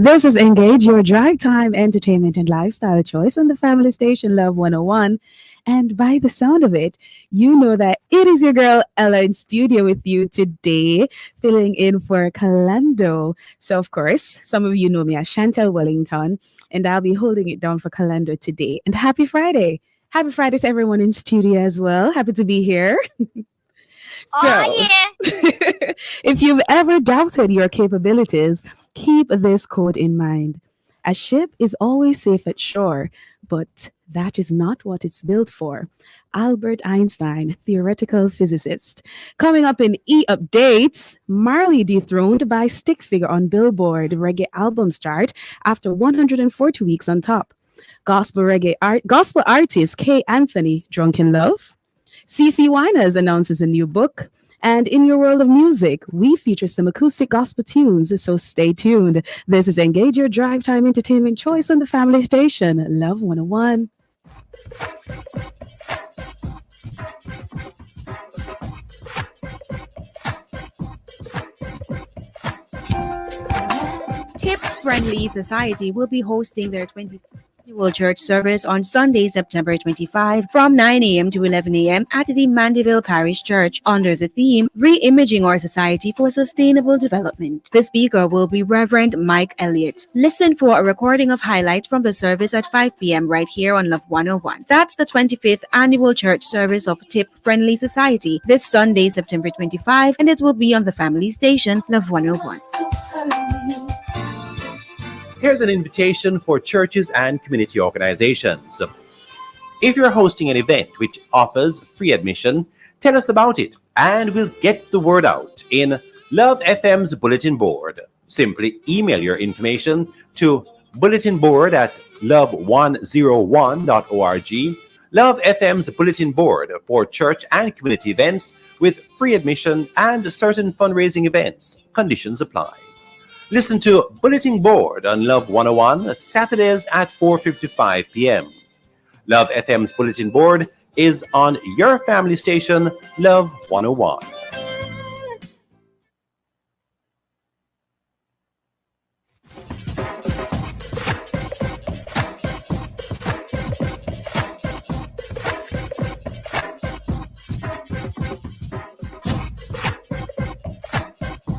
This is Engage, your drive time entertainment and lifestyle choice on the family station Love 101. And by the sound of it, you know that it is your girl Ella in studio with you today, filling in for Kalando. So, of course, some of you know me as Chantel Wellington, and I'll be holding it down for Kalando today. And happy Friday! Happy Friday to everyone in studio as well. Happy to be here. Oh So, yeah. if you've ever doubted your capabilities, keep this quote in mind. A ship is always safe at shore, but that is not what it's built for. Albert Einstein, theoretical physicist. Coming up in E Updates, Marley dethroned by stick figure on Billboard Reggae Albums chart after 140 weeks on top. Gospel artist K. Anthony, Drunk in Love. CC Winers announces a new book. And in your world of music, we feature some acoustic gospel tunes, so stay tuned. This is Engage Your Drive Time Entertainment Choice on the family station, Love 101. Tip Friendly Society will be hosting their 20th annual church service on Sunday, September 25 from 9 a.m. to 11 a.m. at the Mandeville Parish Church under the theme Re-Imaging Our Society for Sustainable Development. The speaker will be Reverend Mike Elliott. Listen for a recording of highlights from the service at 5 p.m. right here on Love 101. That's the 25th annual church service of Tip Friendly Society this Sunday, September 25, and it will be on the family station Love 101. Here's an invitation for churches and community organizations. If you're hosting an event which offers free admission, tell us about it and we'll get the word out in Love FM's bulletin board. Simply email your information to bulletinboard@love101.org. Love FM's bulletin board for church and community events with free admission and certain fundraising events. Conditions apply. Listen to Bulletin Board on Love 101 Saturdays at 4:55 p.m. Love FM's Bulletin Board is on your family station, Love 101.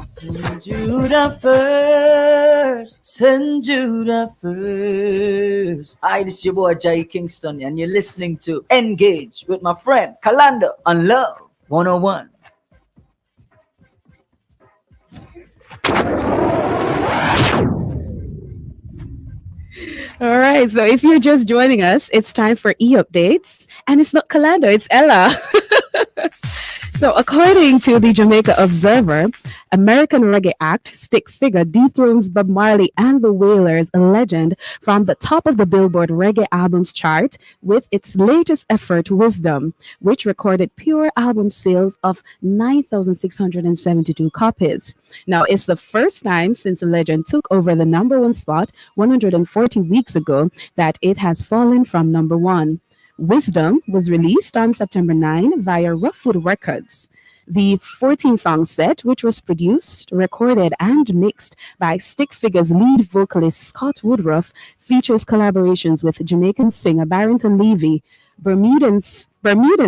Send Judah first, send Judah first. Hi, this is your boy Jai Kingston, and you're listening to Engage with my friend Kalando on Love 101. All right, so if you're just joining us, it's time for E Updates, and it's not Kalando, it's Ella. So, according to the Jamaica Observer, American reggae act Stick Figure dethrones Bob Marley and the Wailers, a legend, from the top of the Billboard Reggae Albums chart with its latest effort, Wisdom, which recorded pure album sales of 9,672 copies. Now, it's the first time since the legend took over the number one spot 140 weeks ago that it has fallen from number one. Wisdom was released on September 9 via Roughwood Records. The 14-song set, which was produced, recorded, and mixed by Stick Figure's lead vocalist Scott Woodruff, features collaborations with Jamaican singer Barrington Levy, Bermudan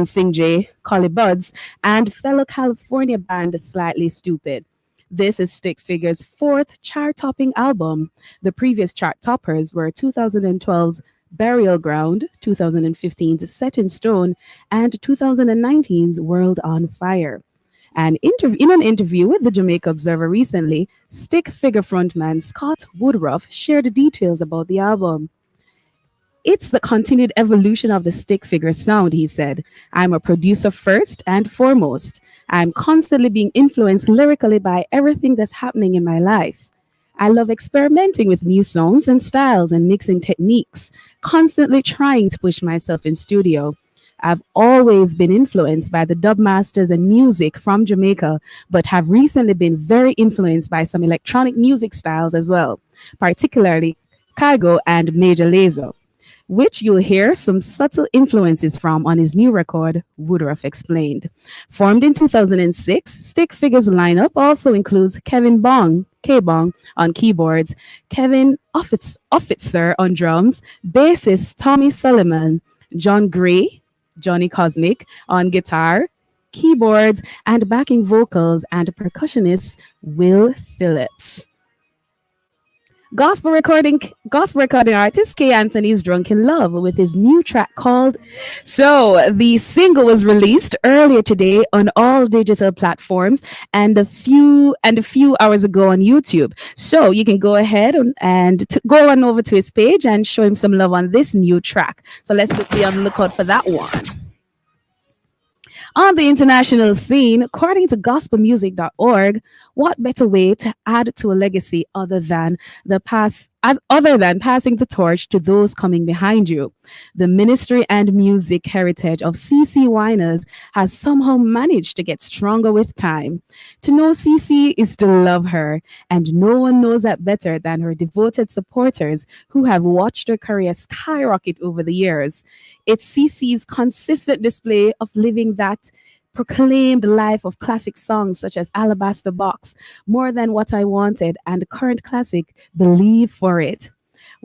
Sing J, Collie Buds, and fellow California band Slightly Stupid. This is Stick Figure's fourth chart-topping album. The previous chart toppers were 2012's Burial Ground, 2015's Set in Stone, and 2019's World on Fire. In an interview with the Jamaica Observer recently, Stick Figure frontman Scott Woodruff shared details about the album. It's the continued evolution of the Stick Figure sound, he said. I'm a producer first and foremost. I'm constantly being influenced lyrically by everything that's happening in my life. I love experimenting with new sounds and styles and mixing techniques, constantly trying to push myself in studio. I've always been influenced by the dub masters and music from Jamaica, but have recently been very influenced by some electronic music styles as well, particularly Cargo and Major Lazer, which you'll hear some subtle influences from on his new record, Woodruff explained. Formed in 2006, Stick Figure's lineup also includes Kevin Bong, K-Bong on keyboards, Kevin Officer on drums, bassist Tommy Solomon, John Gray, Johnny Cosmic on guitar, keyboards, and backing vocals, and percussionist Will Phillips. Gospel recording artist K. Anthony's Drunk in Love with his new track called So. The single was released earlier today on all digital platforms and a few hours ago on YouTube. So you can go ahead and go on over to his page and show him some love on this new track. So let's be on the lookout for that one. On the international scene, according to gospelmusic.org, what better way to add to a legacy other than passing the torch to those coming behind you? The ministry and music heritage of CC Winers has somehow managed to get stronger with time. To know CC is to love her, and no one knows that better than her devoted supporters who have watched her career skyrocket over the years. It's CC's consistent display of living that proclaimed life of classic songs such as Alabaster Box, More Than What I Wanted, and the current classic Believe for It.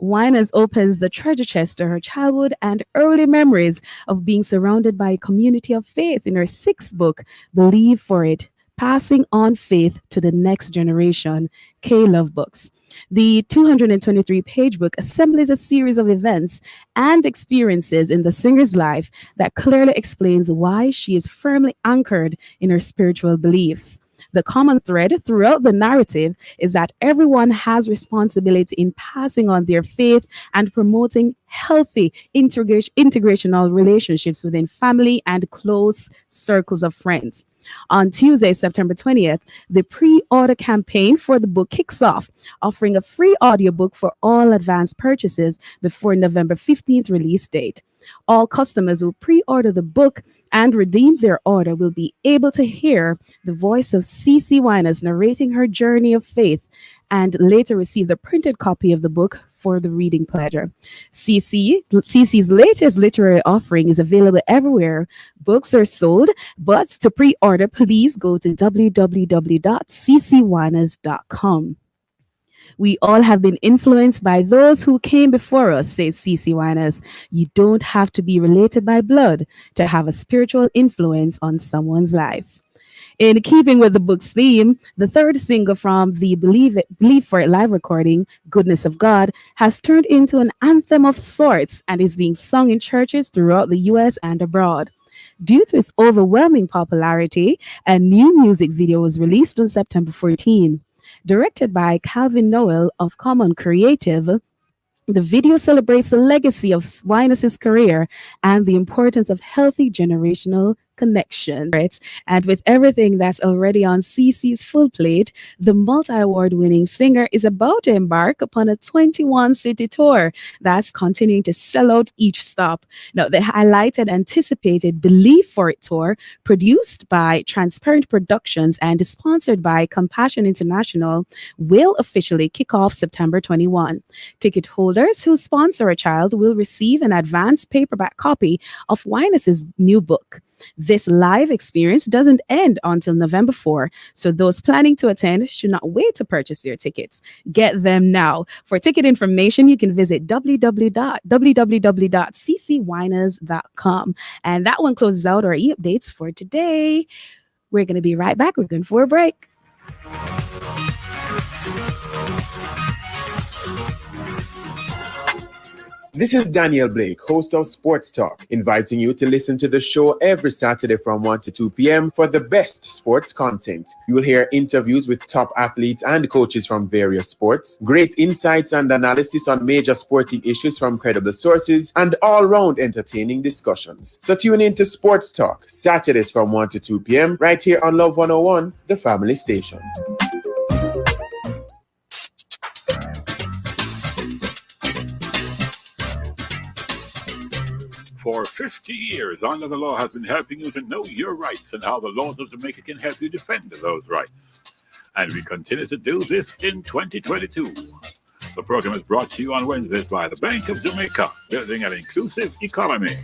Winers opens the treasure chest to her childhood and early memories of being surrounded by a community of faith in her sixth book, Believe for It, Passing on Faith to the Next Generation, K Love Books. The 223-page book assembles a series of events and experiences in the singer's life that clearly explains why she is firmly anchored in her spiritual beliefs. The common thread throughout the narrative is that everyone has responsibility in passing on their faith and promoting healthy integrational relationships within family and close circles of friends. On Tuesday, September 20th, the pre-order campaign for the book kicks off, offering a free audiobook for all advanced purchases before November 15th release date. All customers who pre-order the book and redeem their order will be able to hear the voice of CC Winers narrating her journey of faith and later receive the printed copy of the book for the reading pleasure. CC's latest literary offering is available everywhere books are sold, but to pre-order, please go to www.ccwiners.com. We all have been influenced by those who came before us, says CC Winers. You don't have to be related by blood to have a spiritual influence on someone's life. In keeping with the book's theme, the third single from the Believe for It live recording, Goodness of God, has turned into an anthem of sorts and is being sung in churches throughout the US and abroad. Due to its overwhelming popularity, a new music video was released on September 14. Directed by Calvin Noel of Common Creative, the video celebrates the legacy of Winers' career and the importance of healthy generational connection. And with everything that's already on CC's full plate, the multi-award winning singer is about to embark upon a 21-city tour that's continuing to sell out each stop. Now, the highlighted anticipated Believe for It tour, produced by Transparent Productions and sponsored by Compassion International, will officially kick off September 21. Ticket holders who sponsor a child will receive an advanced paperback copy of Winers' new book. This live experience doesn't end until November 4, so those planning to attend should not wait to purchase their tickets. Get them now. For ticket information, you can visit www.ccwiners.com. And that one closes out our e-updates for today. We're going to be right back. We're going for a break. This is Daniel Blake, host of Sports Talk, inviting you to listen to the show every Saturday from 1 to 2 p.m. for the best sports content. You will hear interviews with top athletes and coaches from various sports, great insights and analysis on major sporting issues from credible sources, and all-round entertaining discussions. So tune in to Sports Talk, Saturdays from 1 to 2 p.m. right here on Love 101, the family station. For 50 years, Under the Law has been helping you to know your rights and how the laws of Jamaica can help you defend those rights. And we continue to do this in 2022. The program is brought to you on Wednesdays by the Bank of Jamaica, building an inclusive economy.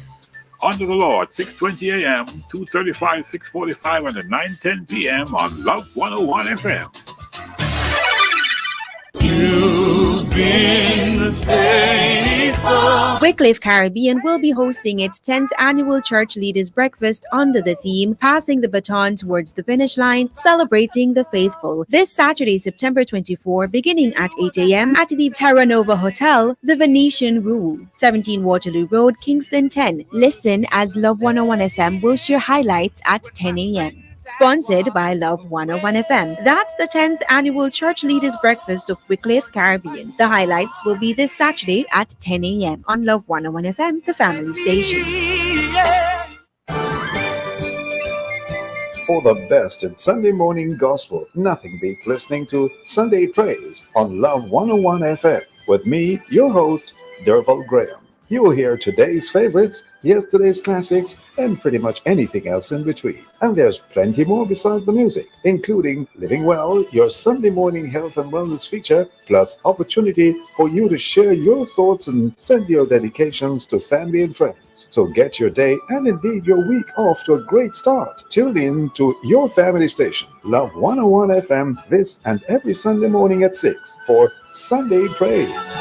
Under the Law at 6:20 a.m., 2:35, 6:45, and at 9:10 p.m. on Love 101 FM. been faithful. Wycliffe Caribbean will be hosting its 10th annual Church Leaders Breakfast under the theme Passing the Baton Towards the Finish Line, Celebrating the Faithful. This Saturday, September 24, beginning at 8 a.m. at the Terra Nova Hotel, the Venetian Room, 17 Waterloo Road, Kingston 10. Listen as Love 101 FM will share highlights at 10 a.m. Sponsored by Love 101 FM. That's the 10th annual Church Leaders Breakfast of Wycliffe Caribbean. The highlights will be this Saturday at 10 a.m. on Love 101 FM, the family station. For the best in Sunday morning gospel, nothing beats listening to Sunday Praise on Love 101 FM with me, your host, Derval Graham. You will hear today's favorites, yesterday's classics, and pretty much anything else in between. And there's plenty more besides the music, including Living Well, your Sunday morning health and wellness feature, plus opportunity for you to share your thoughts and send your dedications to family and friends. So get your day and indeed your week off to a great start. Tune in to your family station, Love 101 FM, this and every Sunday morning at 6 for Sunday Praise.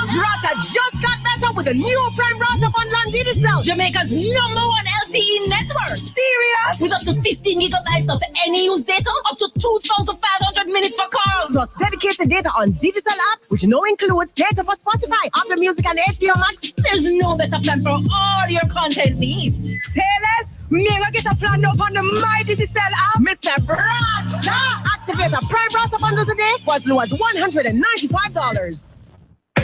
Rata just got better with a new prime Rata on Digital, Jamaica's #1 LTE network. Serious? With up to 15 gigabytes of any use data, up to 2,500 minutes for calls. Plus dedicated data on digital apps, which now includes data for Spotify, Apple Music, and HBO Max. There's no better plan for all your content needs. Say less. Me gonna get a plan up on the My Digital app, Mr. Rata. Activate a prime Rata bundle today for as low as $195.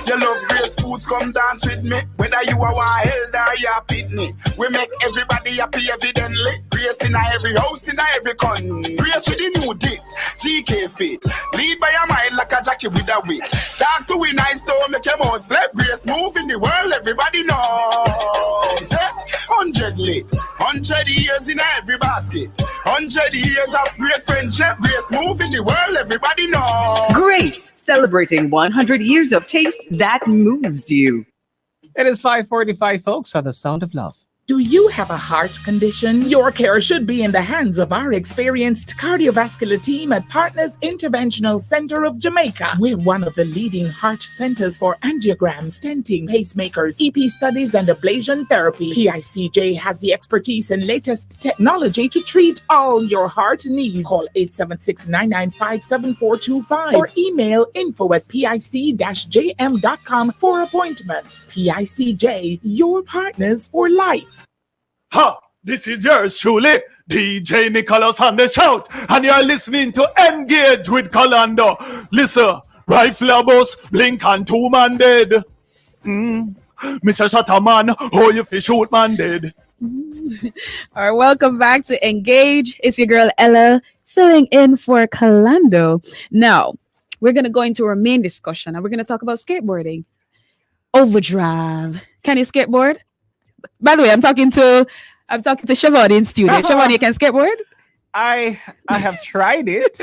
You love Grace Foods, come dance with me. Whether you are wild or you are pitney, we make everybody happy evidently. Grace in every house, in every country. Grace with the new dip, GK fit. Lead by your mind like a jockey with a whip. Talk to we nice, don't make your mouth slip. Grace move in the world, everybody knows. 100 lit, 100 years in every basket. 100 years of great friendship. Grace move in the world, everybody knows. Grace, celebrating 100 years of taste that moves you. It is 5:45, folks, on the Sound of Love. Do you have a heart condition? Your care should be in the hands of our experienced cardiovascular team at Partners Interventional Center of Jamaica. We're one of the leading heart centers for angiogram, stenting, pacemakers, EP studies, and ablation therapy. PICJ has the expertise and latest technology to treat all your heart needs. Call 876-995-7425 or email info@pic-jm.com for appointments. PICJ, your partners for life. Ha! This is yours truly, DJ Nicholas on the shout, and you're listening to Engage with Kalando. Listen, rifle boss, blink and 2 man dead. Mr. Shutterman, oh you fi shoot man dead. All right, welcome back to Engage. It's your girl Ella filling in for Kalando. Now, we're going to go into our main discussion and we're going to talk about skateboarding. Overdrive. Can you skateboard? By the way, I'm talking to Shavani in studio. Shavani, you can skateboard? I have tried it.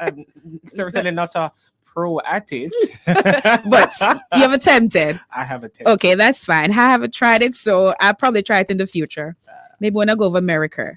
I'm certainly not a pro at it. But you have attempted. I have attempted. Okay, that's fine. I haven't tried it, so I'll probably try it in the future. Maybe when I go over America.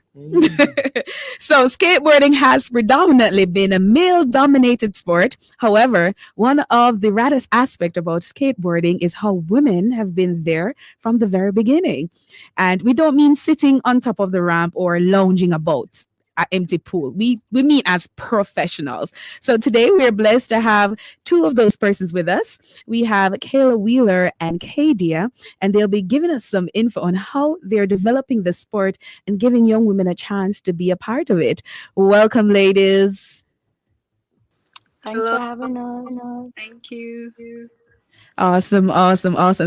So skateboarding has predominantly been a male-dominated sport. However, one of the raddest aspects about skateboarding is how women have been there from the very beginning. And we don't mean sitting on top of the ramp or lounging about an empty pool. We mean as professionals. So today we're blessed to have two of those persons with us. We have Kayla Wheeler and Kadia, and they'll be giving us some info on how they're developing the sport and giving young women a chance to be a part of it. Welcome, ladies. Thanks for having us. Thank you. Awesome.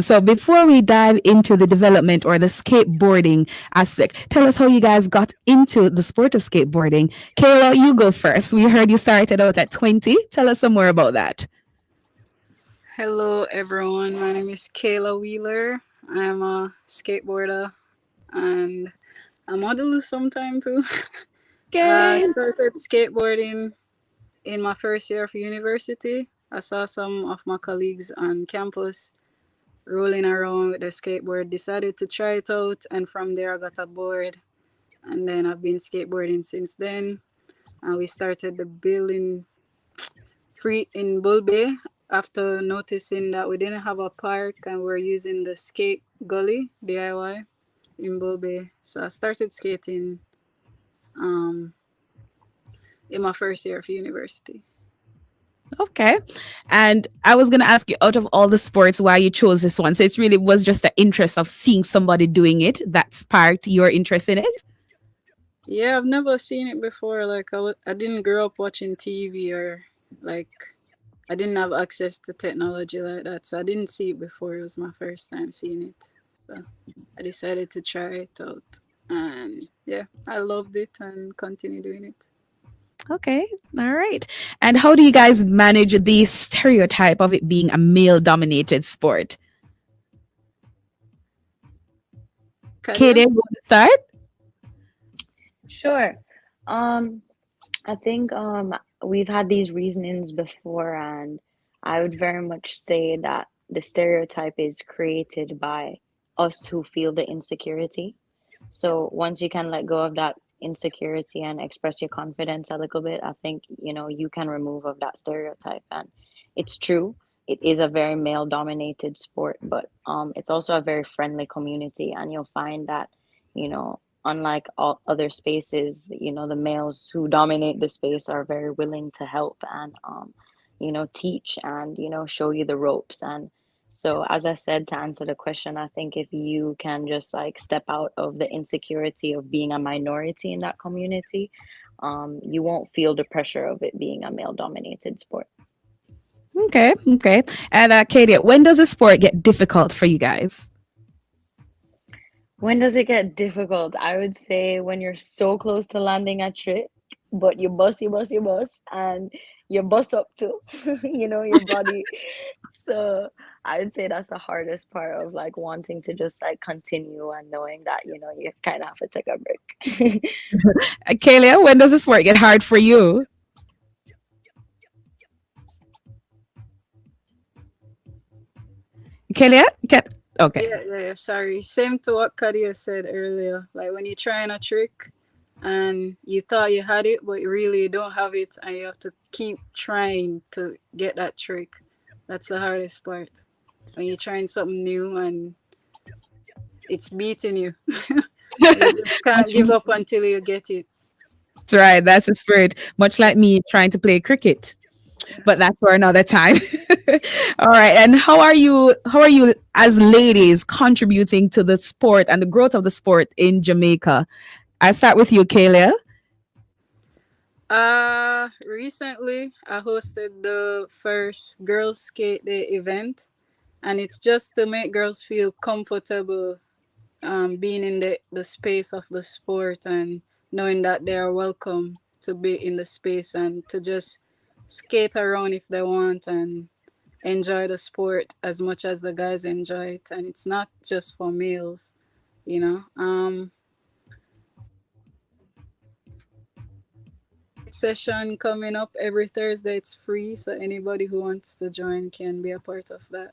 So before we dive into the development or the skateboarding aspect, tell us how you guys got into the sport of skateboarding. Kayla, you go first. We heard you started out at 20. Tell us some more about that. Hello, everyone. My name is Kayla Wheeler. I'm a skateboarder and I model sometime too. I started skateboarding in my first year of university. I saw some of my colleagues on campus rolling around with a skateboard, decided to try it out, and from there I got a board. And then I've been skateboarding since then. We started the bill in free in Bull Bay after noticing that we didn't have a park and we're using the skate gully DIY in Bull Bay. So I started skating um, in my first year of university. Okay. And I was going to ask you, out of all the sports, why you chose this one. So it really was just the interest of seeing somebody doing it that sparked your interest in it? Yeah, I've never seen it before. Like I didn't grow up watching TV or like I didn't have access to technology like that. So I didn't see it before. It was my first time seeing it. So I decided to try it out. And yeah, I loved it and continue doing it. Okay. All right. And how do you guys manage the stereotype of it being a male dominated sport? Katie, you want to start? Sure. I think we've had these reasonings before, and I would very much say that the stereotype is created by us who feel the insecurity. So once you can let go of that insecurity and express your confidence a little bit, I think you can remove of that stereotype. And it's true, it is a very male dominated sport, but it's also a very friendly community, and you'll find that unlike all other spaces, the males who dominate the space are very willing to help and teach and show you the ropes. And so, as I said, to answer the question, I think if you can just like step out of the insecurity of being a minority in that community, you won't feel the pressure of it being a male dominated sport. Okay. Okay. And Katie, when does a sport get difficult for you guys? When does it get difficult? I would say when you're so close to landing a trick, but you bust, and you bust up too, your body. So I would say that's the hardest part of like wanting to just like continue and knowing that, you kind of have to take a break. Kalia, when does the sport get hard for you? Kalia? Okay. Yeah, sorry. Same to what Kadia said earlier. Like when you're trying a trick and you thought you had it, but you really don't have it, and you have to keep trying to get that trick. That's the hardest part. When you're trying something new and it's beating you. You just can't give up until you get it. That's right. That's the spirit. Much like me trying to play cricket. But that's for another time. All right. And how are you as ladies contributing to the sport and the growth of the sport in Jamaica? I start with you, Kalia. Recently I hosted the first Girls Skate Day event, and it's just to make girls feel comfortable being in the space of the sport and knowing that they are welcome to be in the space and to just skate around if they want and enjoy the sport as much as the guys enjoy it. And it's not just for males, session coming up every Thursday. It's free, so anybody who wants to join can be a part of that.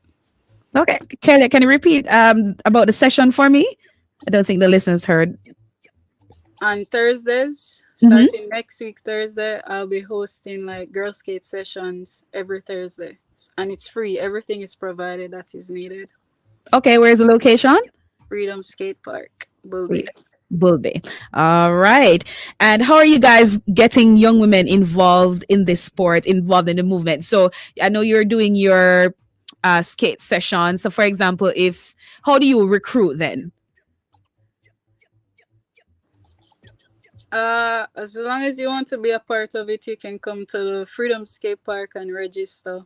Okay. Kalia, can you repeat about the session for me? I don't think the listeners heard. On Thursdays, starting next week Thursday, I'll be hosting like girl skate sessions every Thursday, and it's free. Everything is provided that is needed. Okay, where's the location? Freedom Skate Park, Bull Bay. Bull Bay. All right. And how are you guys getting young women involved in this sport, involved in the movement? So I know you're doing your skate session. So for example, how do you recruit then? As long as you want to be a part of it, you can come to the Freedom Skate Park and register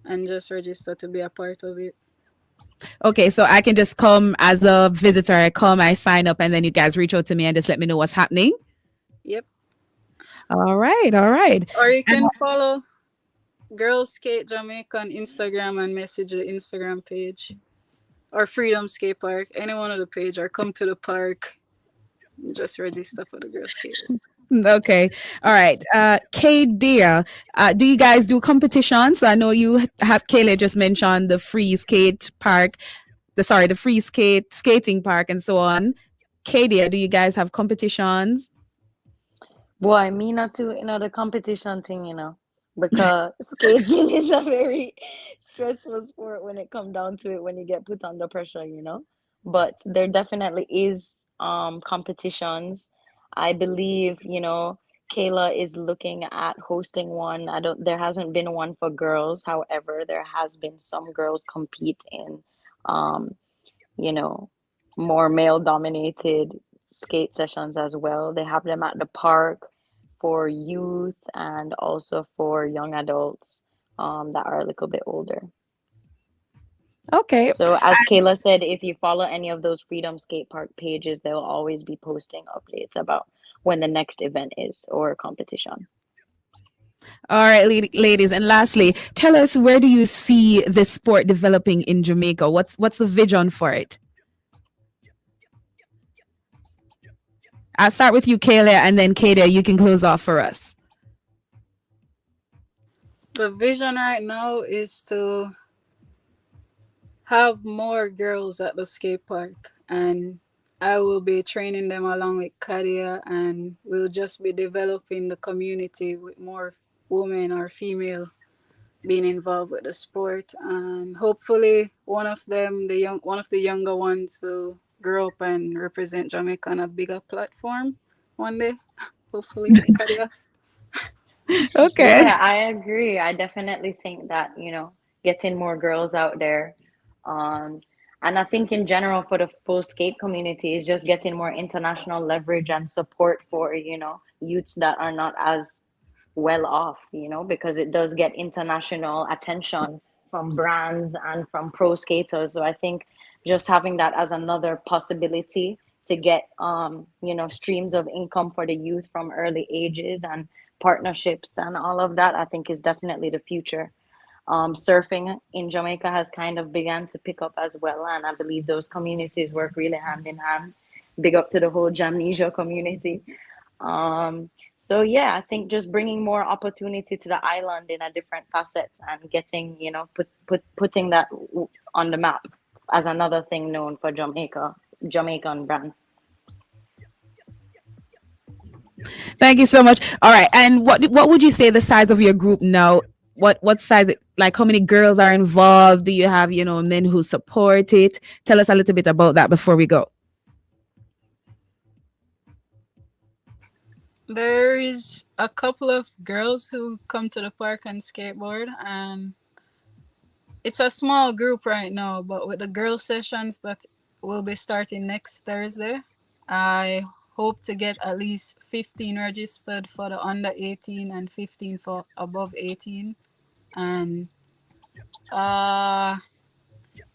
to be a part of it. Okay, so I can just come as a visitor. I sign up, and then you guys reach out to me and just let me know what's happening. Yep. All right. Or you can follow Girls Skate Jamaica on Instagram and message the Instagram page, or Freedom Skate Park, any one of the page, or come to the park. Just register for the Girl Skate. Okay. All right. Kay, dear, do you guys do competitions? I know you have, Kayla just mentioned the free skate park, the free skating park and so on. Kay, dear, do you guys have competitions? Boy, me not too, the competition thing, because skating is a very stressful sport when it comes down to it, when you get put under pressure, you know. But there definitely is competitions. I believe, you know, Kayla is looking at hosting one. I don't There hasn't been one for girls. However, there has been some girls compete in um, you know, more male dominated skate sessions as well. They have them at the park for youth and also for young adults that are a little bit older. Okay. So, as Kayla said, if you follow any of those Freedom Skate Park pages, they'll always be posting updates about when the next event is or competition. All right, ladies, and lastly, tell us, where do you see this sport developing in Jamaica? What's the vision for it? I'll start with you, Kayla, and then Kadia, you can close off for us. The vision right now is to have more girls at the skate park, and I will be training them along with Kadia, and we'll just be developing the community with more women or female being involved with the sport, and hopefully one of the younger ones will grow up and represent Jamaica on a bigger platform one day. Hopefully, Kadia. Okay. Yeah, I agree. I definitely think that, you know, getting more girls out there, um, and I think in general for the full skate community is just getting more international leverage and support for, you know, youths that are not as well off, you know, because it does get international attention from brands and from pro skaters. So I think just having that as another possibility to get you know, streams of income for the youth from early ages and partnerships and all of that, I think is definitely the future. Surfing in Jamaica has kind of began to pick up as well, and I believe those communities work really hand in hand. Big up to the whole Jamnesia community. So yeah, I think just bringing more opportunity to the island in a different facet and getting, you know, putting that on the map as another thing known for Jamaican brand. Thank you so much. All right, and what would you say the size of your group now? What size? Like, how many girls are involved? Do you have, you know, men who support it? Tell us a little bit about that before we go. There is a couple of girls who come to the park and skateboard, and it's a small group right now, but with the girl sessions that will be starting next Thursday, I hope to get at least 15 registered for the under 18 and 15 for above 18. And the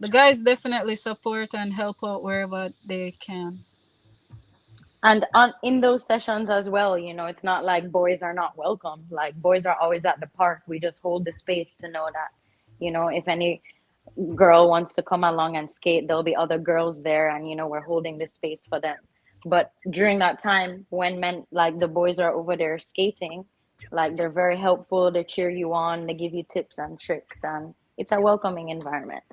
guys definitely support and help out wherever they can. And in those sessions as well, you know, it's not like boys are not welcome. Like, boys are always at the park. We just hold the space to know that, you know, if any girl wants to come along and skate, there'll be other girls there, and, you know, we're holding the space for them. But during that time, when men, like the boys are over there skating, like, they're very helpful. They cheer you on. They give you tips and tricks, and it's a welcoming environment.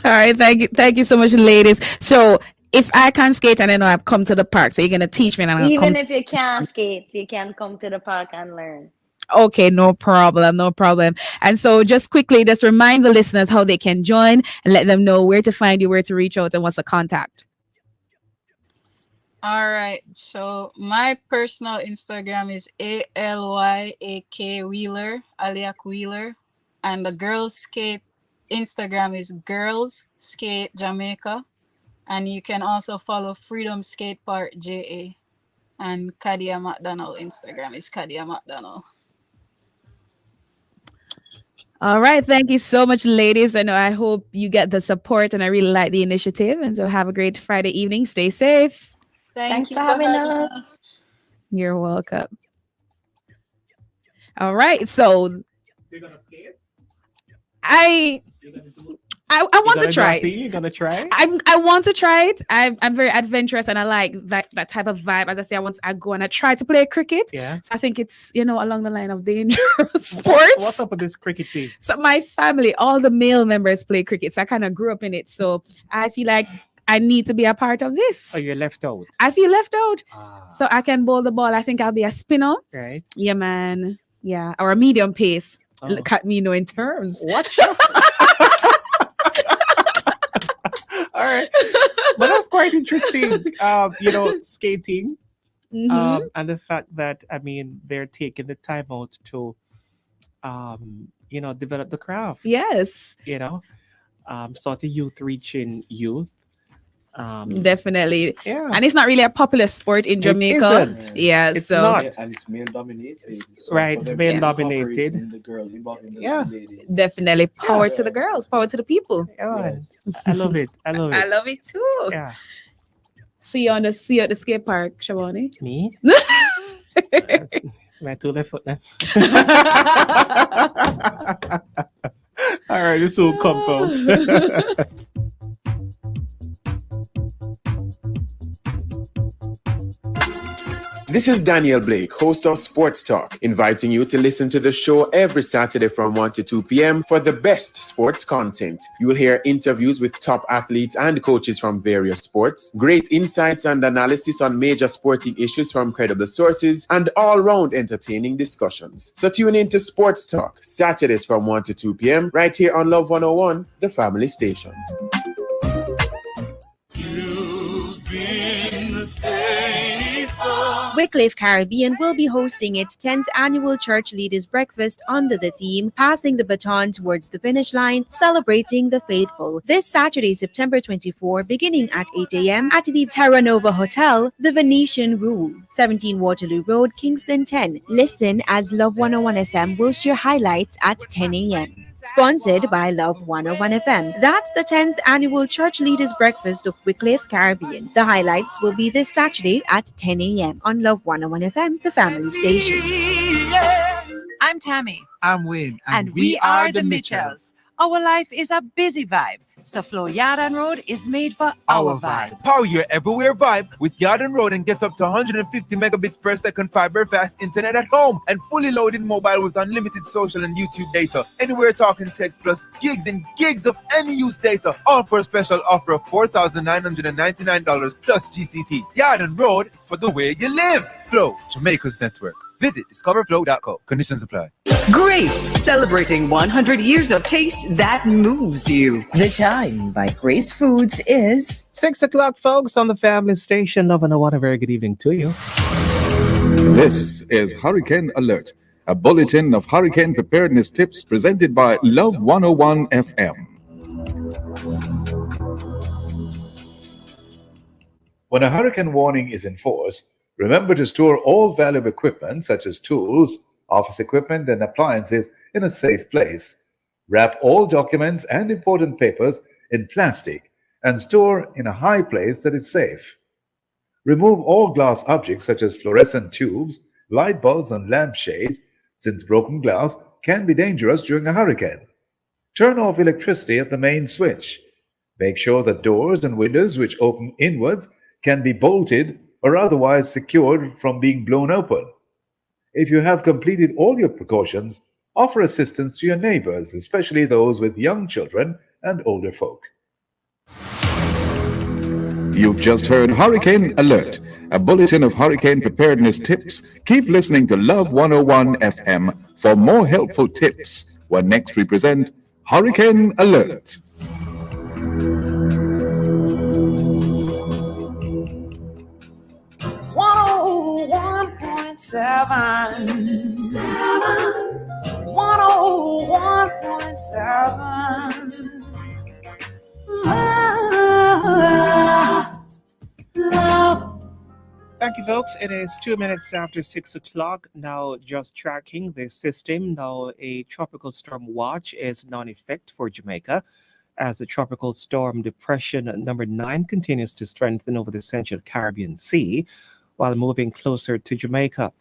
All right, thank you so much, ladies. So if I can skate and I know I've come to the park, so you're gonna teach me, and I'm gonna Even come. if you can't skate, you can come to the park and learn. Okay, no problem, no problem. And so just quickly, just remind the listeners how they can join and let them know where to find you, where to reach out, and what's the contact. All right. So my personal Instagram is ALYAK Wheeler, Aliak Wheeler. And the girls skate Instagram is Girls Skate Jamaica. And you can also follow Freedom Skate Park JA. And Kadia McDonald Instagram is Kadia McDonald. All right, thank you so much, ladies. And I hope you get the support, and I really like the initiative. And so have a great Friday evening. Stay safe. Thanks for having us. You're welcome. All right, so I want to try. You're gonna try. I want to try it. I'm very adventurous, and I like that type of vibe. As I say, I go and I try to play cricket. Yeah. So I think it's, you know, along the line of dangerous sports. What's up with this cricket thing? So my family, all the male members play cricket. So I kind of grew up in it. So I feel like I need to be a part of this. Oh, you're left out. I feel left out. So I can bowl the ball. I think I'll be a spinner. Right. Yeah, man. Yeah. Or a medium pace. Oh. Look at me knowing terms. What? All right. But that's quite interesting. Skating. Mhm. And the fact that, I mean, they're taking the time out to, develop the craft. Yes. Sort of youth reaching youth. Definitely. Yeah. And it's not really a popular sport in Jamaica. isn't. Yeah, It's so not. And it's male dominated. Right, it's male dominated. The girl, involving the Yeah. ladies. definitely power to the girls, power to the people. Yeah, I love it. I love it. I love it too. Yeah. See you at the skate park, Shavani. Me? It's my two left foot now. All right, this will come, folks. This is Daniel Blake, host of Sports Talk, inviting you to listen to the show every Saturday from 1 to 2 p.m. for the best sports content. You will hear interviews with top athletes and coaches from various sports, great insights and analysis on major sporting issues from credible sources, and all-round entertaining discussions. So tune in to Sports Talk, Saturdays from 1 to 2 p.m. right here on Love 101, the family station. Wycliffe Caribbean will be hosting its 10th annual Church Leaders Breakfast under the theme Passing the Baton Towards the Finish Line, Celebrating the Faithful. This Saturday, September 24, beginning at 8 a.m. at the Terra Nova Hotel, the Venetian Room, 17 Waterloo Road, Kingston 10. Listen as Love 101 FM will share highlights at 10 a.m. Sponsored by Love 101 FM. That's the 10th annual Church Leaders Breakfast of Wycliffe Caribbean. The highlights will be this Saturday at 10 a.m. on Love 101 FM, the family station. I'm Tammy. I'm Wayne. And we are the Mitchells. Our life is a busy vibe. So Flow Yardan Road is made for our vibe. Power your everywhere vibe with Yardan Road and get up to 150 megabits per second fiber fast internet at home and fully loaded mobile with unlimited social and YouTube data. Anywhere talking text plus gigs and gigs of any use data. All for a special offer of $4,999 plus GCT. Yardan Road is for the way you live. Flow, Jamaica's network. Visit discoverflow.co. Conditions apply. Grace, celebrating 100 years of taste that moves you. The time by Grace Foods is 6 o'clock, folks, on the family station. Love and a very good evening to you. This is Hurricane Alert, a bulletin of hurricane preparedness tips presented by Love 101 FM. When a hurricane warning is in force, remember to store all valuable equipment such as tools, office equipment, and appliances in a safe place. Wrap all documents and important papers in plastic and store in a high place that is safe. Remove all glass objects such as fluorescent tubes, light bulbs, and lampshades, since broken glass can be dangerous during a hurricane. Turn off electricity at the main switch. Make sure that doors and windows which open inwards can be bolted or otherwise secured from being blown open. If you have completed all your precautions, offer assistance to your neighbors, especially those with young children and older folk. You've just heard Hurricane Alert, a bulletin of hurricane preparedness tips. Keep listening to Love 101 FM for more helpful tips when next we present Hurricane Alert. Seven. 101.7. Love. Thank you, folks. It is 2 minutes after 6 o'clock. Now, just tracking the system. Now, a tropical storm watch is now in effect for Jamaica as the tropical storm depression number 9 continues to strengthen over the central Caribbean Sea while moving closer to Jamaica.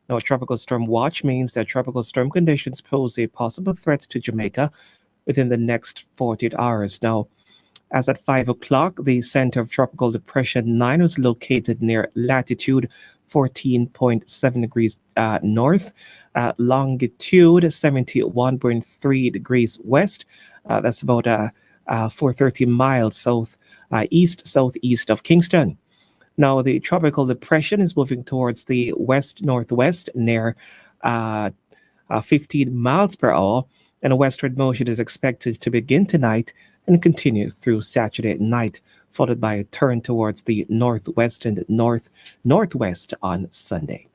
Now, a tropical storm watch means that tropical storm conditions pose a possible threat to Jamaica within the next 48 hours. Now, as at 5 o'clock, the center of Tropical Depression 9 was located near latitude 14.7 degrees north, longitude 71.3 degrees west. That's about 430 miles south east-southeast of Kingston. Now, the tropical depression is moving towards the west-northwest near 15 miles per hour, and a westward motion is expected to begin tonight and continue through Saturday night, followed by a turn towards the northwest and northwest on Sunday.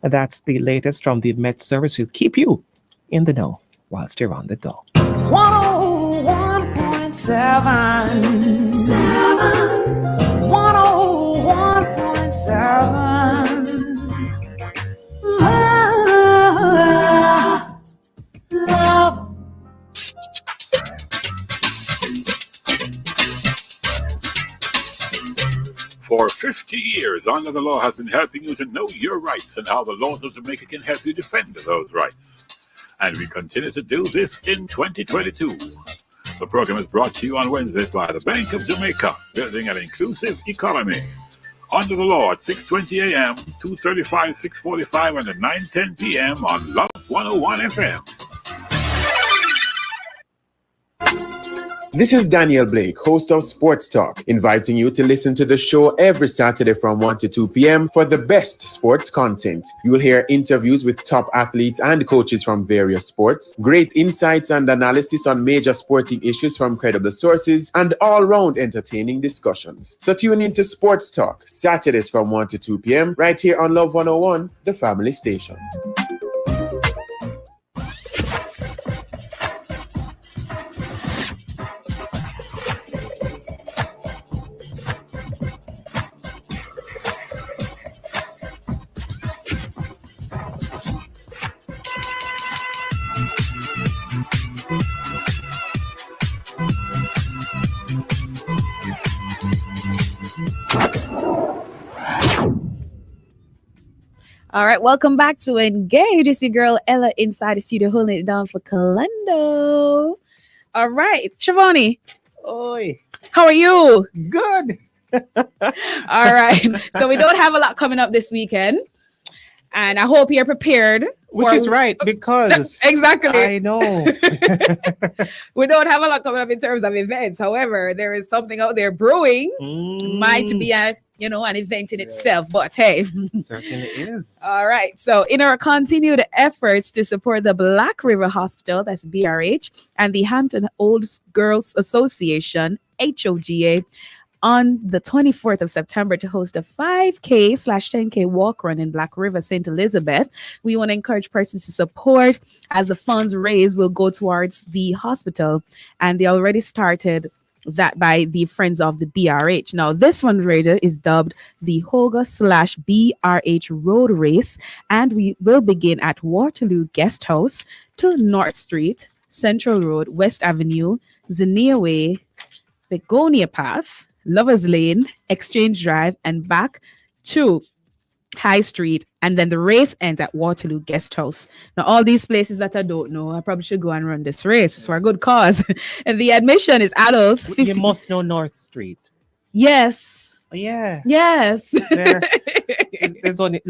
And that's the latest from the Met Service. We'll keep you in the know whilst you're on the go. 101.7 Love. For 50 years, Under the Law has been helping you to know your rights and how the laws of Jamaica can help you defend those rights. And we continue to do this in 2022. The program is brought to you on Wednesdays by the Bank of Jamaica, building an inclusive economy. Under the Law at 6:20 a.m., 2:35, 6:45, and at 9:10 p.m. on Love 101 FM. This is Daniel Blake, host of Sports Talk, inviting you to listen to the show every Saturday from 1 to 2 p.m. for the best sports content. You will hear interviews with top athletes and coaches from various sports, great insights and analysis on major sporting issues from credible sources, and all-round entertaining discussions. So tune in to Sports Talk, Saturdays from 1 to 2 p.m. right here on Love 101, the family station. All right, welcome back to Engage. It's your girl Ella inside the studio holding it down for Kalando. All right, Shivani. Oi. How are you? Good. All right. So we don't have a lot coming up this weekend. And I hope you're prepared. Which is right, because exactly. I know. We don't have a lot coming up in terms of events. However, there is something out there brewing. Might be an event in itself, but hey. Certainly is. All right. So in our continued efforts to support the Black River Hospital, that's BRH, and the Hampton Old Girls Association, HOGA, on the 24th of September to host a 5K/10K walk run in Black River, St. Elizabeth. We want to encourage persons to support as the funds raised will go towards the hospital. And they already started that by the Friends of the BRH. Now, this fundraiser is dubbed the Hoga/BRH Road Race, and we will begin at Waterloo Guest House to North Street, Central Road, West Avenue, Zinnia Way, Begonia Path, Lovers Lane, Exchange Drive, and back to High Street. And then the race ends at Waterloo Guest House. Now, all these places that I don't know, I probably should go and run this race. It's for a good cause. And the admission is adults. You must know North Street. Yes. Yeah. Yes. There's only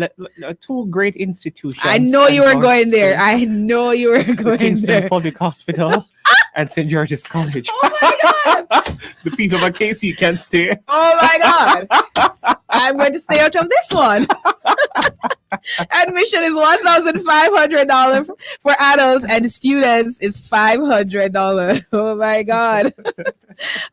two great institutions. I know you were North going there. Street. I know you were going Kingston there. Public Hospital and St. George's College. Oh my God. The people at KC can stay. Oh my God. I'm going to stay out of this one. Admission is $1,500 for adults and students is $500. Oh my God.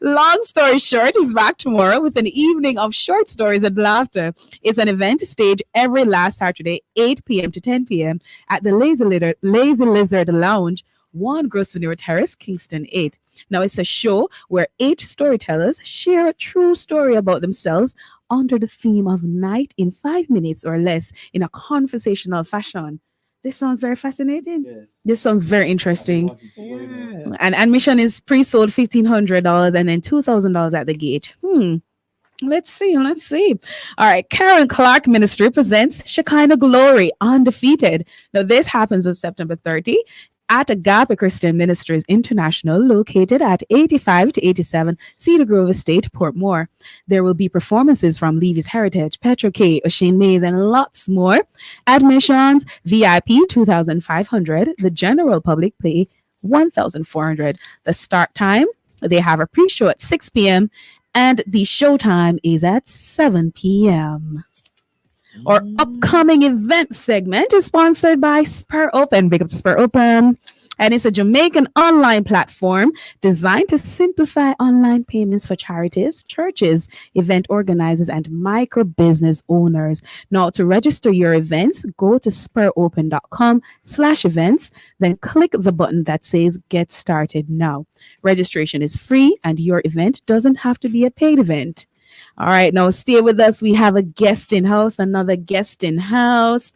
Long story short, is back tomorrow with an evening of short stories and laughter. It's an event staged every last Saturday, 8 p.m. to 10 p.m. at the Lazy Lizard Lounge, 1 Grosvenor Terrace, Kingston 8. Now, it's a show where 8 storytellers share a true story about themselves under the theme of night in 5 minutes or less in a conversational fashion. This sounds very fascinating. Yes. This sounds very interesting. Yeah. And admission is pre-sold $1,500 and then $2,000 at the gate. Let's see. All right. Karen Clark Ministry presents Shekinah Glory Undefeated. Now, this happens on September 30 at Agape Christian Ministries International, located at 85 to 87 Cedar Grove Estate, Portmore. There will be performances from Levy's Heritage, Petro K, O'Shane Mays, and lots more. Admissions, VIP $2,500. The general public pay $1,400. The start time They have a pre-show at 6 p.m. and the showtime is at 7 p.m. Our upcoming event segment is sponsored by Spur Open. Big up to Spur Open. And it's a Jamaican online platform designed to simplify online payments for charities, churches, event organizers, and micro business owners. Now, to register your events, go to spuropen.com/events, then click the button that says Get Started Now. Registration is free, and your event doesn't have to be a paid event. All right, now stay with us. We have a guest in house, another guest in house,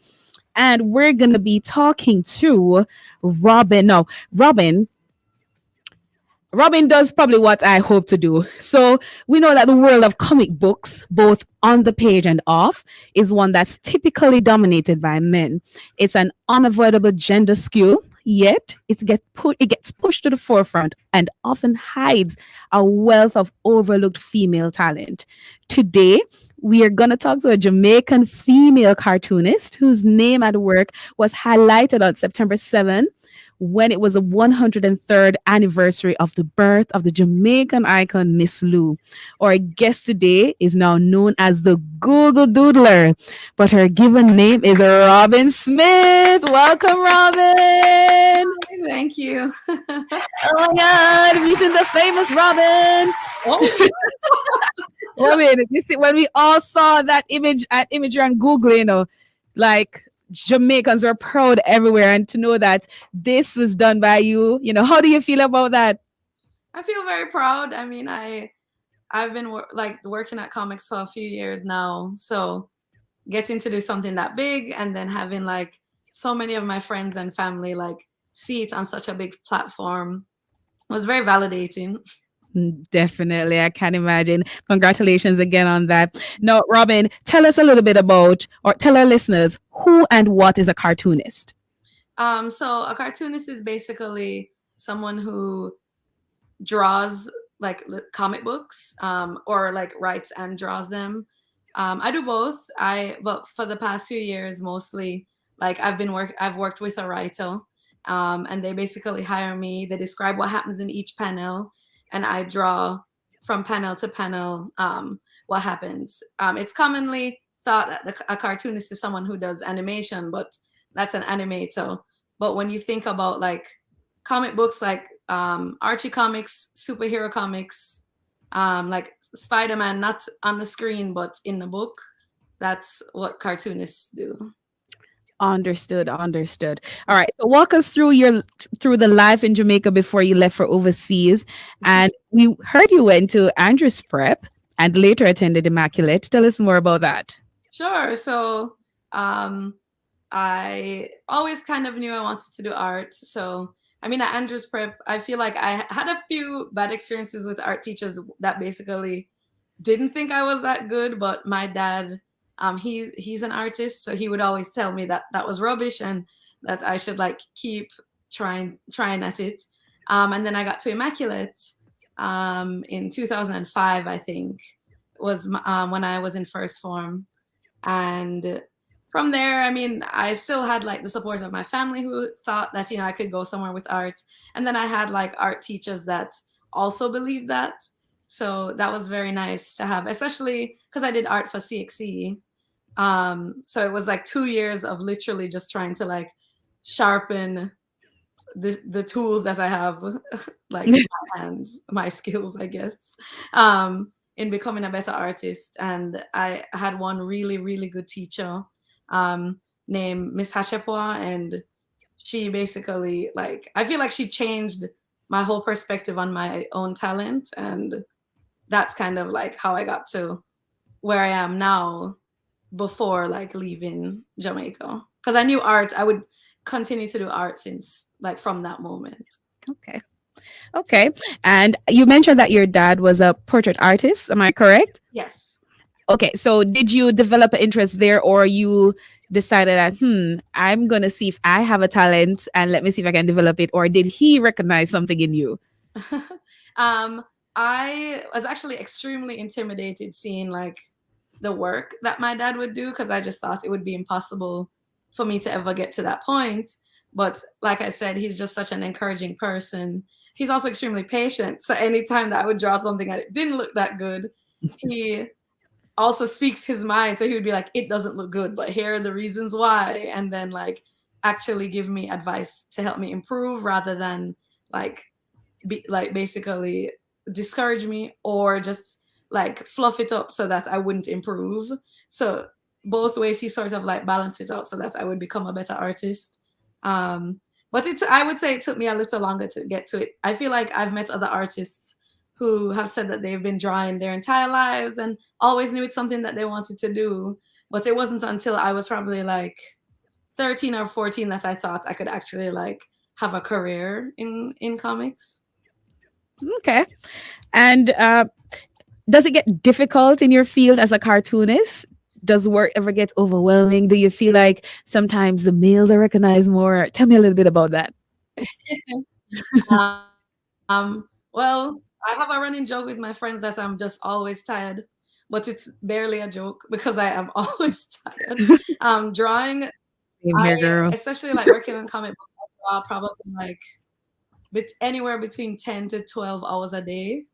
and we're going to be talking to Robin. No, Robin does probably what I hope to do. So we know that the world of comic books, both on the page and off, is one that's typically dominated by men. It's an unavoidable gender skew, yet it gets pushed to the forefront and often hides a wealth of overlooked female talent. Today, we are going to talk to a Jamaican female cartoonist whose name at work was highlighted on September 7th when it was the 103rd anniversary of the birth of the Jamaican icon Miss Lou. Our guest today is now known as the Google Doodler, but her given name is Robin Smith. Welcome, Robin. Thank you. Oh my God, meeting the famous Robin. Oh. Robin, you see, when we all saw that image on Google, like Jamaicans were proud everywhere, and to know that this was done by you, how do you feel about that? I feel very proud. I mean, I've been working at comics for a few years now, so getting to do something that big and then having like so many of my friends and family like see it on such a big platform was very validating. Definitely, I can imagine. Congratulations again on that. Now, Robin, tell us a little bit about, or tell our listeners, who and what is a cartoonist? So a cartoonist is basically someone who draws like comic books, or like writes and draws them. I do both. But for the past few years, mostly like I've worked with a writer, and they basically hire me. They describe what happens in each panel, and I draw from panel to panel what happens. It's commonly thought that a cartoonist is someone who does animation, but that's an animator. But when you think about like comic books, like Archie comics, superhero comics, like Spider-Man, not on the screen, but in the book, that's what cartoonists do. Understood. All right. So walk us through the life in Jamaica before you left for overseas. And we heard you went to Andrews Prep and later attended Immaculate. Tell us more about that. Sure. So I always kind of knew I wanted to do art. So I mean, at Andrews Prep, I feel like I had a few bad experiences with art teachers that basically didn't think I was that good. But my dad, he's an artist, so he would always tell me that was rubbish and that I should like keep trying at it. And then I got to Immaculate in 2005, I think, was when I was in first form. And from there, I mean, I still had like the support of my family who thought that, I could go somewhere with art. And then I had like art teachers that also believed that. So that was very nice to have, especially because I did art for CXC. So it was like 2 years of literally just trying to like sharpen the tools that I have, like my hands, my skills, I guess, in becoming a better artist. And I had one really, really good teacher named Miss Hachepwa, and she basically like, I feel like she changed my whole perspective on my own talent. And that's kind of like how I got to where I am now before like leaving Jamaica. Because I knew art, I would continue to do art since like from that moment. Okay. And you mentioned that your dad was a portrait artist. Am I correct? Yes. Okay. So did you develop an interest there, or you decided that, I'm going to see if I have a talent and let me see if I can develop it? Or did he recognize something in you? I was actually extremely intimidated seeing like the work that my dad would do, because I just thought it would be impossible for me to ever get to that point. But like I said, he's just such an encouraging person. He's also extremely patient. So anytime that I would draw something and it didn't look that good, he also speaks his mind. So he would be like, it doesn't look good, but here are the reasons why. And then like actually give me advice to help me improve rather than like basically discourage me or just like fluff it up so that I wouldn't improve. So both ways he sort of like balances out so that I would become a better artist. But I would say it took me a little longer to get to it. I feel like I've met other artists who have said that they've been drawing their entire lives and always knew it's something that they wanted to do. But it wasn't until I was probably like 13 or 14 that I thought I could actually like have a career in comics. Okay. And does it get difficult in your field as a cartoonist? Does work ever get overwhelming? Do you feel like sometimes the males are recognized more? Tell me a little bit about that. Well, I have a running joke with my friends that I'm just always tired, but it's barely a joke because I am always tired. Drawing, Same here, girl. especially like working on comic books, I draw probably like anywhere between 10 to 12 hours a day.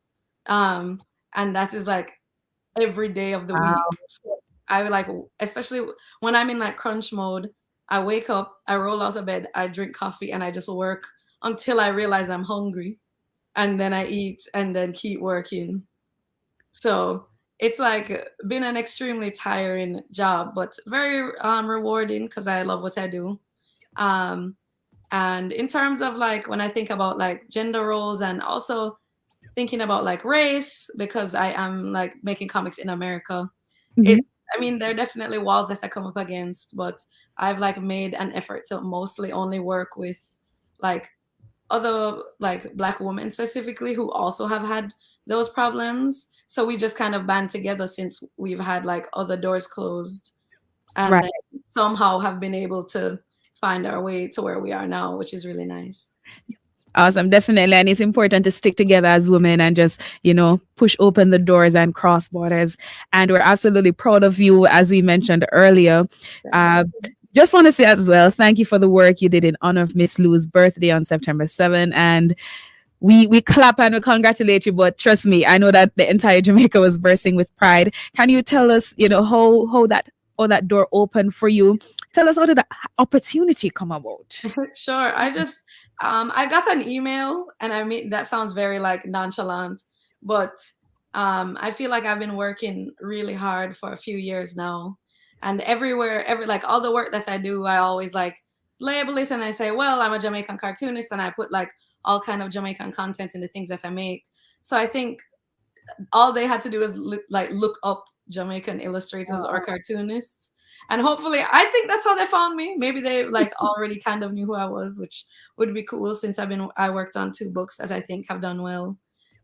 And that is like every day of the week. So I like, especially when I'm in like crunch mode, I wake up, I roll out of bed, I drink coffee, and I just work until I realize I'm hungry. And then I eat and then keep working. So it's like been an extremely tiring job, but very rewarding because I love what I do. And in terms of like when I think about like gender roles and also thinking about like race, because I am like making comics in America, I mean, there are definitely walls that I come up against, but I've like made an effort to mostly only work with like other like Black women specifically who also have had those problems. So we just kind of band together since we've had like other doors closed and Right. then somehow have been able to find our way to where we are now, which is really nice. Awesome, definitely. And it's important to stick together as women and just, push open the doors and cross borders. And we're absolutely proud of you, as we mentioned earlier. Just want to say as well, thank you for the work you did in honor of Miss Lou's birthday on September 7th. And we clap and we congratulate you, but trust me, I know that the entire Jamaica was bursting with pride. Can you tell us, how that door opened for you? Tell us how did that opportunity come about? Sure. I got an email, and I mean that sounds very like nonchalant, but I feel like I've been working really hard for a few years now, and like all the work that I do, I always like label it and I say, well, I'm a Jamaican cartoonist, and I put like all kind of Jamaican content in the things that I make. So I think all they had to do is look up Jamaican illustrators or cartoonists. And hopefully, I think that's how they found me. Maybe they like already kind of knew who I was, which would be cool since I worked on 2 books that I think have done well.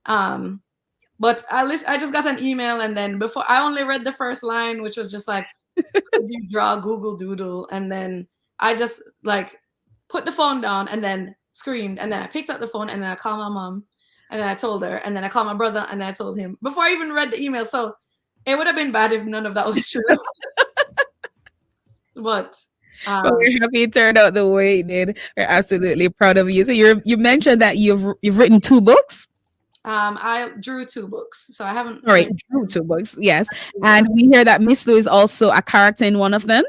But I just got an email, and then before I only read the first line, which was just like, could you draw Google Doodle? And then I just like put the phone down and then screamed, and then I picked up the phone and then I called my mom, and then I told her, and then I called my brother and I told him before I even read the email. So it would have been bad if none of that was true. But we're happy it turned out the way it did. We're absolutely proud of you. So you mentioned that you've written 2 books. I drew 2 books, so I haven't. All right, drew 2 books, yes. And we hear that Miss Lou is also a character in one of them.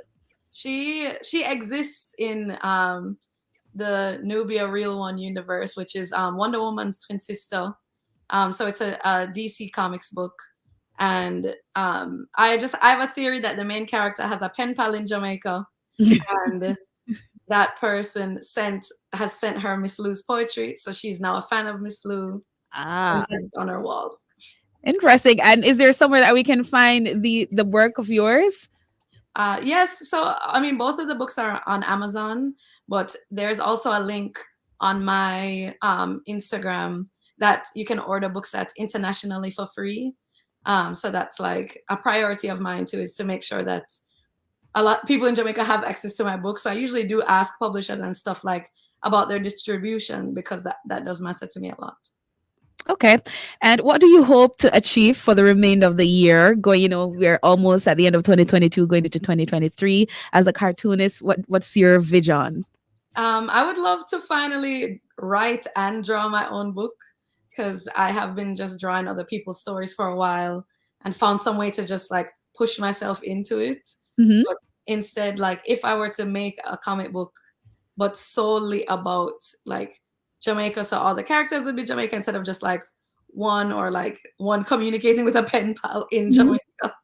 She exists in the Nubia Real One universe, which is Wonder Woman's twin sister. So it's a DC Comics book. And I have a theory that the main character has a pen pal in Jamaica, and that person has sent her Miss Lou's poetry, so she's now a fan of Miss Lou. And has it on her wall. Interesting. And is there somewhere that we can find the work of yours? Yes. So I mean, both of the books are on Amazon, but there's also a link on my Instagram that you can order books at internationally for free. So that's like a priority of mine too, is to make sure that a lot of people in Jamaica have access to my books. So I usually do ask publishers and stuff like about their distribution, because that does matter to me a lot. Okay. And what do you hope to achieve for the remainder of the year? We're almost at the end of 2022, going into 2023. As a cartoonist, what's your vision? I would love to finally write and draw my own book because I have been just drawing other people's stories for a while and found some way to just like push myself into it. Mhm. But instead, like if I were to make a comic book, but solely about like Jamaica, so all the characters would be Jamaica instead of just like one or like one communicating with a pen pal in Mhm. Jamaica.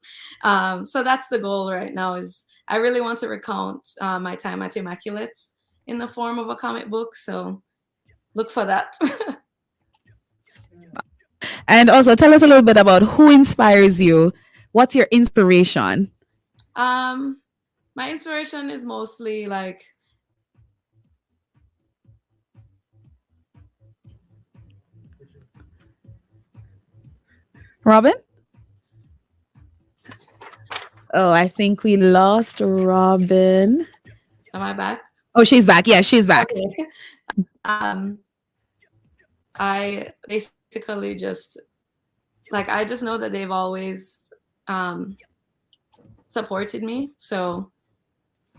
So that's the goal right now. Is I really want to recount my time at Immaculate in the form of a comic book. So look for that. And also tell us a little bit about who inspires you. What's your inspiration? My inspiration is mostly like Robin? Oh, I think we lost Robin. Am I back? Oh, she's back. Yeah, she's back. Okay. I basically just like I just know that they've always supported me. So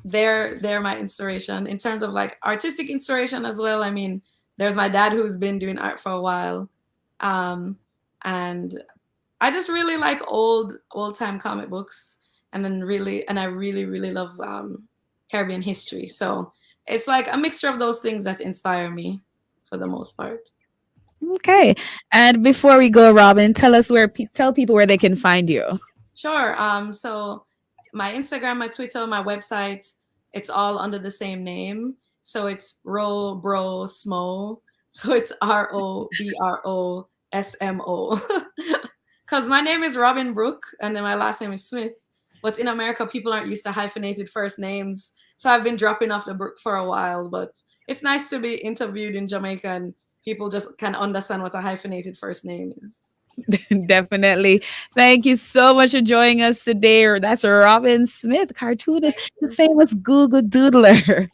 they're my inspiration in terms of like artistic inspiration as well. I mean, there's my dad who's been doing art for a while. And I just really like old time comic books and I really love Caribbean history. So it's like a mixture of those things that inspire me for the most part. Okay. And before we go, Robin, tell us tell people where they can find you. Sure. So my Instagram, my Twitter, my website, it's all under the same name. So it's Robrosmo. So it's ROBROSMO. Because my name is Robin Brooke and then my last name is Smith. But in America, people aren't used to hyphenated first names. So I've been dropping off the Brooke for a while. But it's nice to be interviewed in Jamaica and people just can understand what a hyphenated first name is. Definitely. Thank you so much for joining us today. That's Robin Smith, cartoonist, the famous Google Doodler.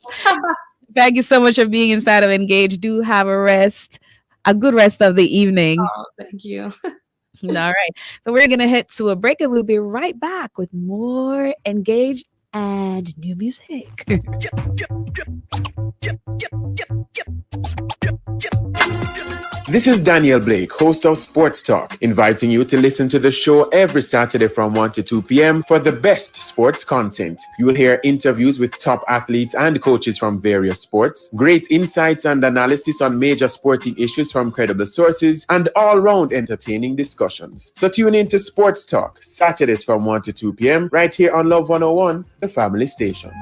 Thank you so much for being inside of Engage. Do have a good rest of the evening. Oh, thank you. All right. So we're going to head to a break and we'll be right back with more Engage and new music. This is Daniel Blake, host of Sports Talk, inviting you to listen to the show every Saturday from 1 to 2 p.m. for the best sports content. You will hear interviews with top athletes and coaches from various sports, great insights and analysis on major sporting issues from credible sources, and all-round entertaining discussions. So tune in to Sports Talk, Saturdays from 1 to 2 p.m. right here on Love 101, the family station.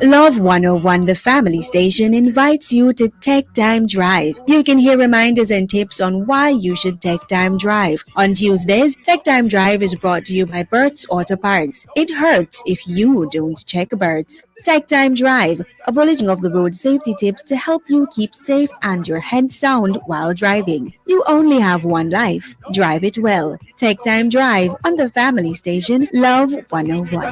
Love 101, the family station, invites you to Tech Time Drive. You can hear reminders and tips on why you should Tech Time Drive. On Tuesdays, Tech Time Drive is brought to you by Bert's Auto Parts. It hurts if you don't check Bert's. Tech Time Drive, a bulletin of the road safety tips to help you keep safe and your head sound while driving. You only have one life. Drive it well. Tech Time Drive on the family station, Love 101.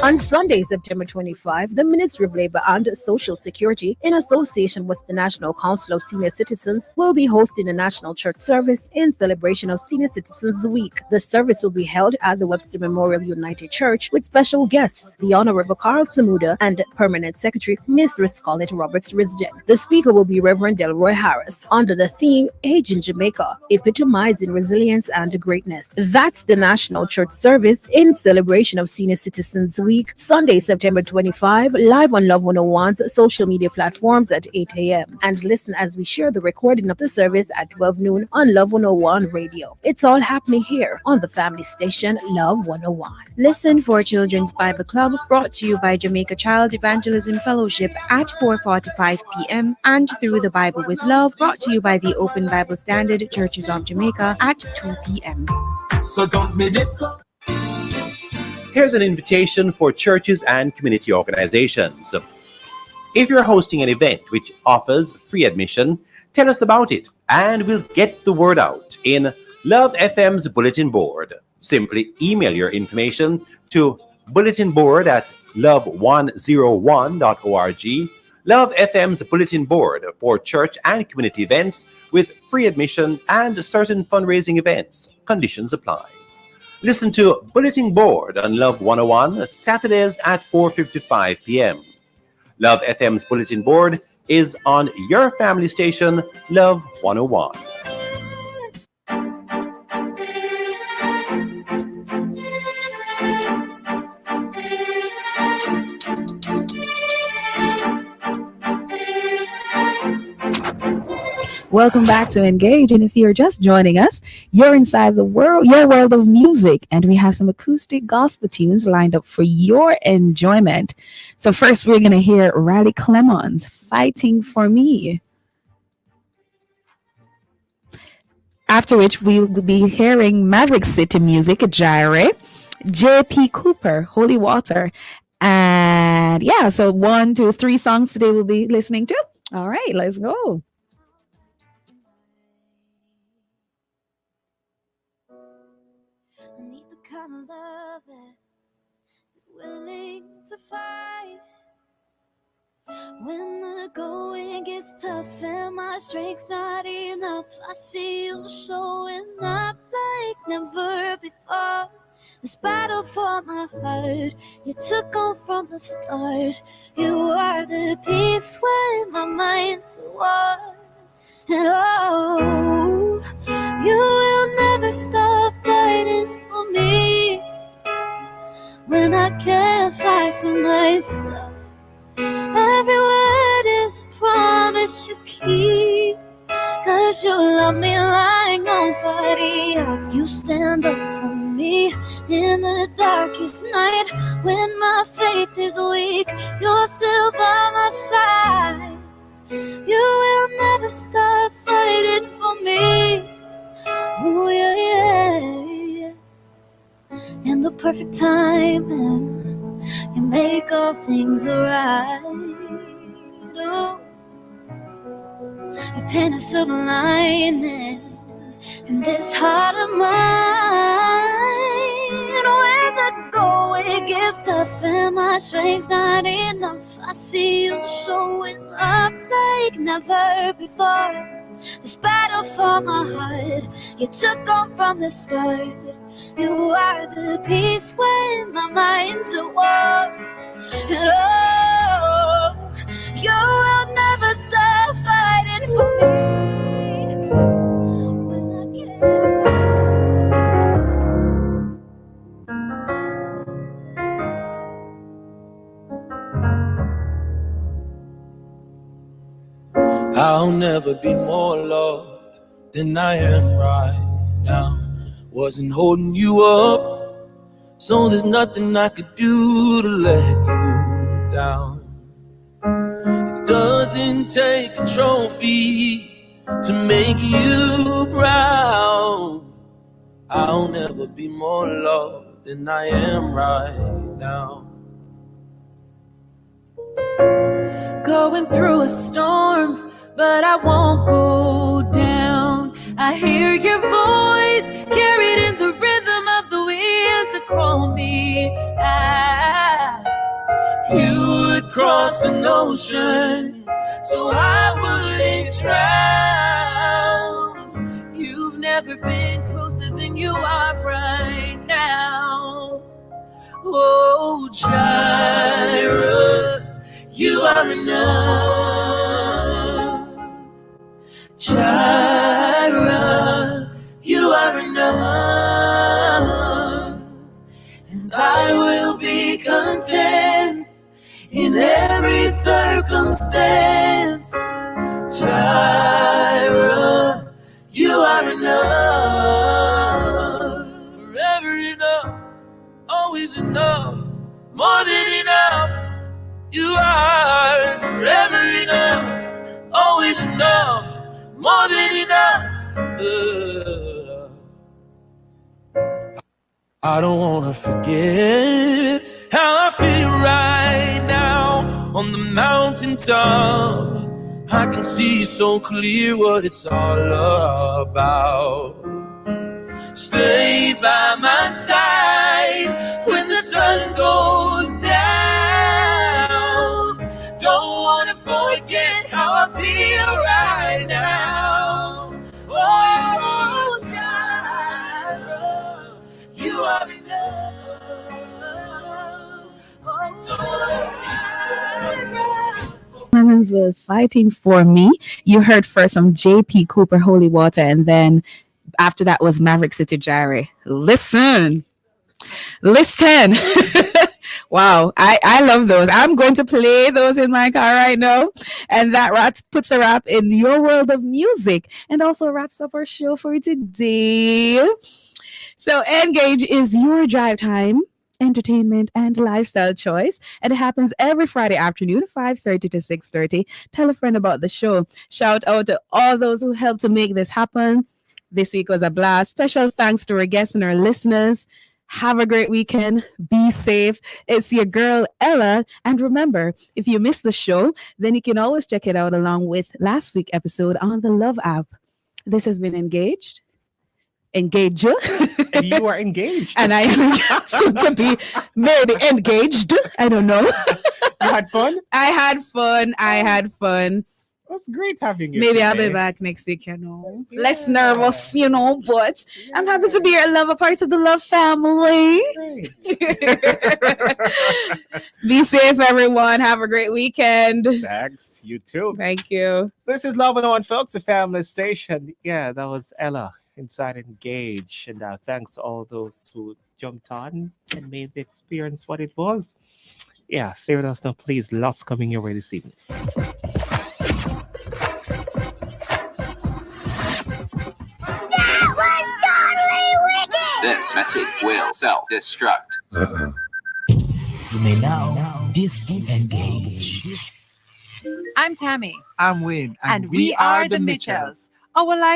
On Sunday, September 25, the Ministry of Labor and Social Security, in association with the National Council of Senior Citizens, will be hosting a national church service in celebration of Senior Citizens Week. The service will be held at the Webster Memorial United Church with special guests, the Honorable Carl Samuda and Permanent Secretary Miss Scarlett Roberts Resident. The speaker will be Reverend Delroy Harris under the theme Age in Jamaica, epitomizing resilience and greatness. That's the national church service in celebration of Senior Citizens Week, Sunday, September 25, live on Love 101's social media platforms at 8 a.m. And listen as we share the recording of the service at 12 noon on Love 101 Radio. It's all happening here on the family station, Love 101. Listen for Children's Bible Club, brought to you by Jamaica Child Evangelism Fellowship at 4:45 p.m. and Through the Bible with Love, brought to you by the Open Bible Standard Churches of Jamaica at 2 p.m. So don't be this. Here's an invitation for churches and community organizations. If you're hosting an event which offers free admission, tell us about it and we'll get the word out in Love FM's bulletin board. Simply email your information to bulletinboard@love101.org. Love FM's bulletin board for church and community events with free admission and certain fundraising events. Conditions apply. Listen to Bulletin Board on Love 101 Saturdays at 4:55 p.m. Love FM's Bulletin Board is on your family station, Love 101. Welcome back to Engage. And if you're just joining us, you're inside your world of music, and we have some acoustic gospel tunes lined up for your enjoyment. So first, we're going to hear Riley Clemons, Fighting for Me. After which, we'll be hearing Maverick City Music, Gyre, J.P. Cooper, Holy Water. And yeah, so 1, 2, 3 songs today we'll be listening to. All right, let's go. Kind of love that is willing to fight when the going gets tough and my strength's not enough. I see you showing up like never before. This battle for my heart, you took on from the start. You are the peace when my mind's at war. And oh, you will never stop fighting for me when I can't fight for myself. Every word is a promise you keep, 'cause you love me like nobody else. You stand up for me in the darkest night when my faith is weak. You're still by my side. You will never stop fighting for me. Ooh, yeah, yeah, yeah. In the perfect timing, you make all things right. Ooh. You paint a silver lining in this heart of mine. When the going gets tough and my strength's not enough, I see you showing up like never before. This battle for my heart, you took on from the start. You are the peace when my mind's at war. And oh, you will never stop fighting for me when I can't. I'll never be more loved than I am right now. Wasn't holding you up, so there's nothing I could do to let you down. It doesn't take a trophy to make you proud. I'll never be more loved than I am right now. Going through a storm, but I won't go down. I hear your voice carried in the rhythm of the wind to call me out. You would cross an ocean so I wouldn't drown. You've never been closer than you are right now. Oh, Jireh, you are enough. Jireh, you are enough. And I will be content in every circumstance. Jireh, you are enough. Forever enough, always enough, more than enough. You are forever enough, always enough, more than enough. I don't wanna forget how I feel right now on the mountaintop. I can see so clear what it's all about. Stay by my side when the sun goes down. Don't wanna forget how I feel right now. Oh, Jireh, you are Citizens with Fighting For Me. You heard first from JP Cooper, Holy Water, and then after that was Maverick City Jari. Listen. Wow, I love those. I'm going to play those in my car right now. And that puts a wrap in your world of music and also wraps up our show for today. So Engage is your drive time, entertainment, and lifestyle choice. And it happens every Friday afternoon, 5:30 to 6:30. Tell a friend about the show. Shout out to all those who helped to make this happen. This week was a blast. Special thanks to our guests and our listeners. Have a great weekend. Be safe. It's your girl, Ella. And remember, if you missed the show, then you can always check it out along with last week's episode on the Love app. This has been Engaged. Engage. And you are engaged. And I am soon to be maybe engaged. I don't know. You had fun? I had fun. It was great having you. Maybe today. I'll be back next week, Less nervous, but I'm happy to be a part of the Love family. Be safe, everyone. Have a great weekend. Thanks. You too. Thank you. This is Love 101, folks, a family station. Yeah, that was Ella inside Engage. And thanks to all those who jumped on and made the experience what it was. Yeah, stay with us now, please. Lots coming your way this evening. This message will self-destruct. You may now disengage. I'm Tammy. I'm Wayne. And we are the Mitchells. Our life